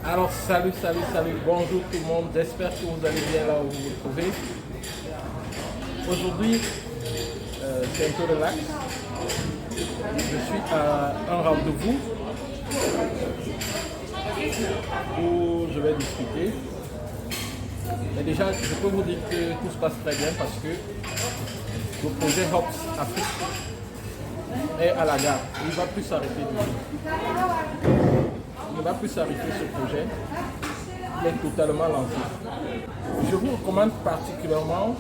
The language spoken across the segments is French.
Alors salut, bonjour tout le monde, j'espère que vous allez bien là où vous vous trouvez. Aujourd'hui, c'est un peu relax. Je suis à un rendez-vous où je vais discuter. Mais déjà, je peux vous dire que tout se passe très bien parce que le projet Hops Afrique est à la gare. Il ne va plus s'arrêter du tout. Il ne va plus s'arrêter ce projet. Il est totalement lancé. Je vous recommande particulièrement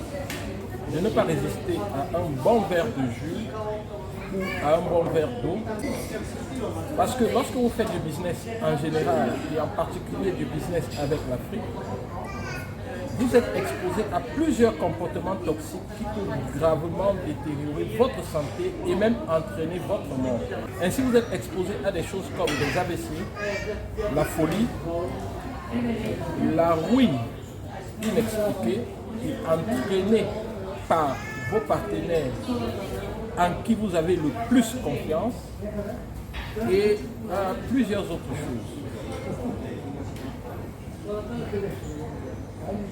de ne pas résister à un bon verre de jus ou à un bon verre d'eau. Parce que lorsque vous faites du business en général et en particulier du business avec l'Afrique, vous êtes exposé à plusieurs comportements toxiques qui peuvent gravement détériorer votre santé et même entraîner votre mort. Ainsi, vous êtes exposé à des choses comme des AVC, la folie, la ruine inexpliquée et entraînée par vos partenaires en qui vous avez le plus confiance et plusieurs autres choses.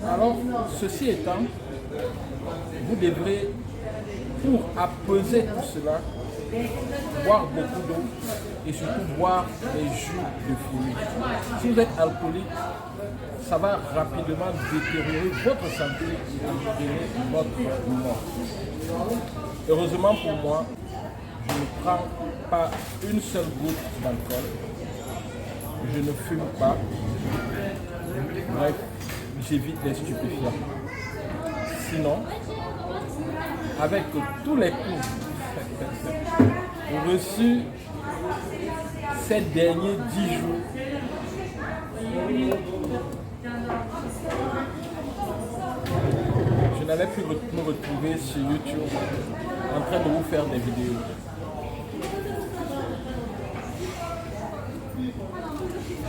Alors, ceci étant, vous devrez, pour apaiser tout cela, boire beaucoup d'eau et surtout boire des jus de fruits. Si vous êtes alcoolique, ça va rapidement détériorer votre santé et entraîner votre mort. Heureusement pour moi, je ne prends pas une seule goutte d'alcool. Je ne fume pas. Bref, j'évite les stupéfiants. Sinon, avec tous les coups reçus ces derniers 10 jours, je n'allais plus me retrouver sur YouTube en train de vous faire des vidéos.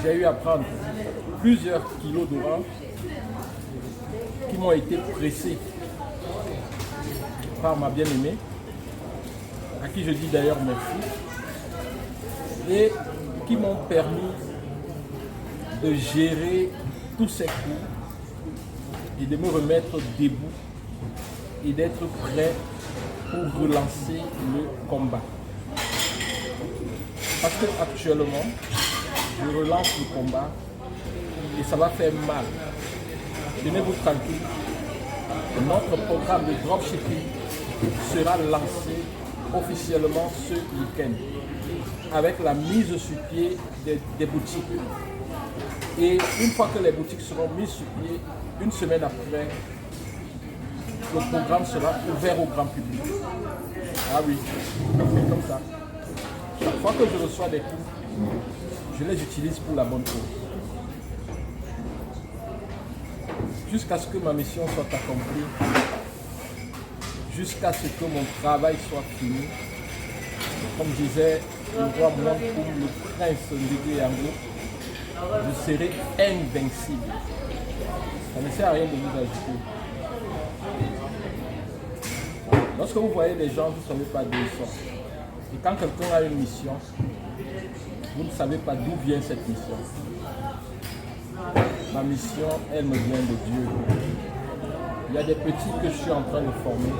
J'ai eu à prendre plusieurs kilos d'oranges qui m'ont été pressés par ma bien-aimée, à qui je dis d'ailleurs merci, et qui m'ont permis de gérer tous ces coups et de me remettre debout et d'être prêt pour relancer le combat. Parce que actuellement, je relance le combat et ça va faire mal. Tenez-vous tranquille. Notre programme de dropshipping sera lancé officiellement ce week-end avec la mise sur pied des boutiques. Et une fois que les boutiques seront mises sur pied, une semaine après, le programme sera ouvert au grand public. Ah oui, c'est comme ça. Chaque fois que je reçois des coups, je les utilise pour la bonne cause. Jusqu'à ce que ma mission soit accomplie, jusqu'à ce que mon travail soit fini. Comme disait le roi Mwankoum, le prince Ndege Yango, je serai invincible. Ça ne sert à rien de vous ajouter. Lorsque vous voyez des gens, vous ne savez pas d'où ils sont. Et quand quelqu'un a une mission, vous ne savez pas d'où vient cette mission. Ma mission, elle me vient de Dieu. Il y a des petits que je suis en train de former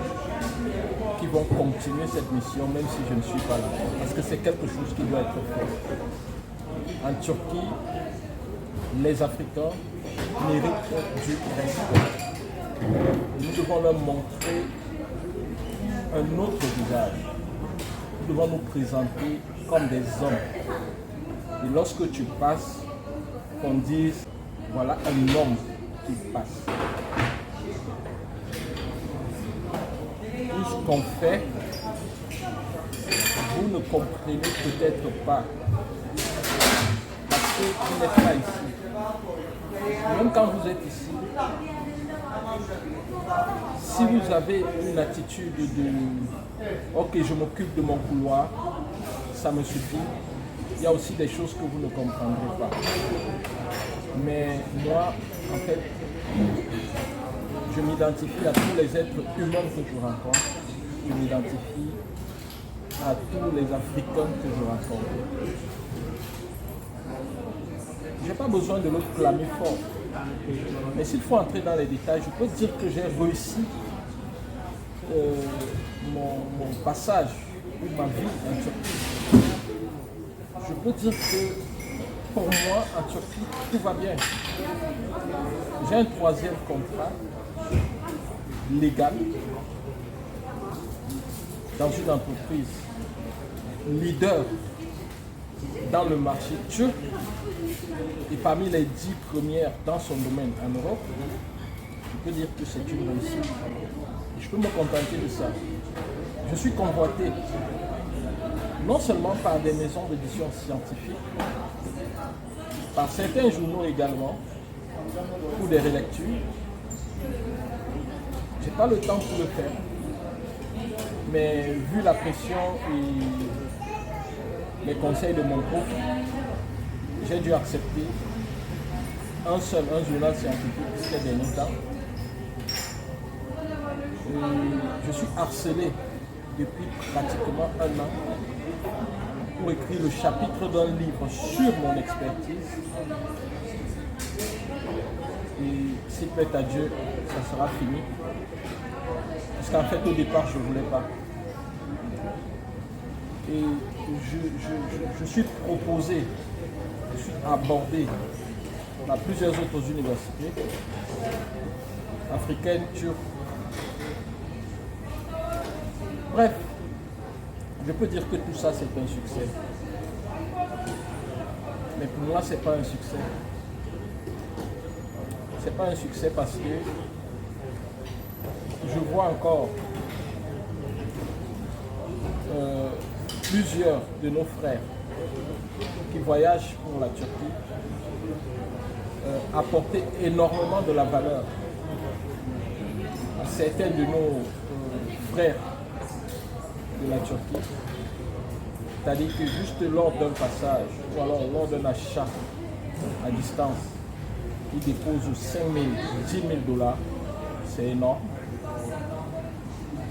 qui vont continuer cette mission même si je ne suis pas là. Parce que c'est quelque chose qui doit être fait. En Turquie, les Africains méritent du respect. Nous devons leur montrer un autre visage. Nous devons nous présenter comme des hommes. Et lorsque tu passes, qu'on dise, voilà un homme qui passe. Tout ce qu'on fait, vous ne comprenez peut-être pas. Parce que vous n'êtes pas ici. Même quand vous êtes ici, si vous avez une attitude de « ok, je m'occupe de mon couloir, ça me suffit », il y a aussi des choses que vous ne comprendrez pas. Mais moi, en fait, je m'identifie à tous les êtres humains que je rencontre. Je m'identifie à tous les Africains que je rencontre. je n'ai pas besoin de le clamer fort. Mais s'il faut entrer dans les détails, je peux dire que j'ai réussi mon passage ou ma vie en Turquie. Je peux dire que pour moi, en Turquie, tout va bien. J'ai un 3e contrat légal dans une entreprise leader dans le marché turc et parmi les 10 premières dans son domaine en Europe. Je peux dire que c'est une réussite. Et je peux me contenter de ça. Je suis convoité non seulement par des maisons d'édition scientifique, par certains journaux également, pour des relectures. Je n'ai pas le temps pour le faire, mais vu la pression et les conseils de mon groupe, j'ai dû accepter un journal scientifique ces derniers temps. Je suis harcelé depuis pratiquement 1 an pour écrire le chapitre d'un livre sur mon expertise. Et s'il plaît à Dieu, ça sera fini. Parce qu'en fait, au départ, je ne voulais pas. Et je suis proposé, je suis abordé dans plusieurs autres universités africaines, turques. Bref, je peux dire que tout ça, c'est un succès. Mais pour moi, ce n'est pas un succès. Ce n'est pas un succès parce que je vois encore plusieurs de nos frères qui voyagent pour la Turquie apporter énormément de la valeur à certains de nos frères de la Turquie. C'est-à-dire que juste lors d'un passage ou alors lors d'un achat à distance, ils déposent 5 000, 10 000 $, c'est énorme.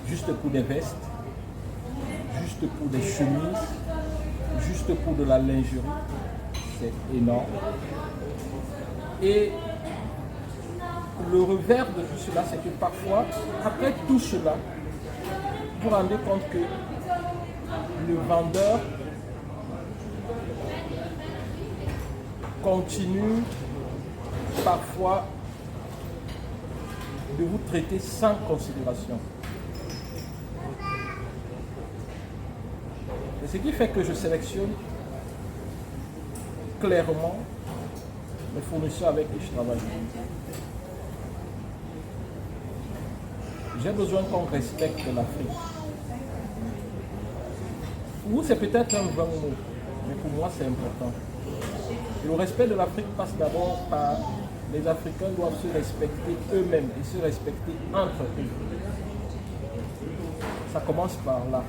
Juste pour des vestes, juste pour des chemises, juste pour de la lingerie, c'est énorme. Et le revers de tout cela, c'est que parfois, après tout cela, vous vous rendez compte que le vendeur continue parfois de vous traiter sans considération. Et ce qui fait que je sélectionne clairement les fournisseurs avec qui je travaille. J'ai besoin qu'on respecte l'Afrique. Pour vous, c'est peut-être un vain mot, mais pour moi, c'est important. Et le respect de l'Afrique passe d'abord par les Africains doivent se respecter eux-mêmes et se respecter entre eux. Ça commence par là.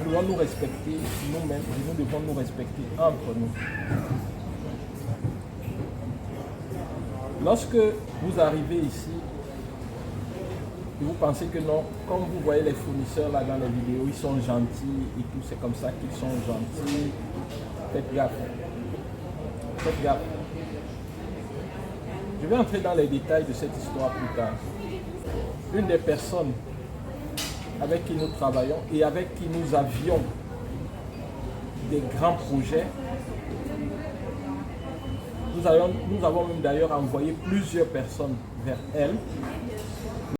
Nous devons nous respecter nous-mêmes et nous devons nous respecter entre nous. Lorsque vous arrivez ici, et vous pensez que non, comme vous voyez les fournisseurs là dans les vidéos, ils sont gentils et tout, c'est comme ça qu'ils sont gentils. Faites gaffe. Faites gaffe. Je vais entrer dans les détails de cette histoire plus tard. Une des personnes avec qui nous travaillons et avec qui nous avions des grands projets, nous avons même d'ailleurs envoyé plusieurs personnes vers elle.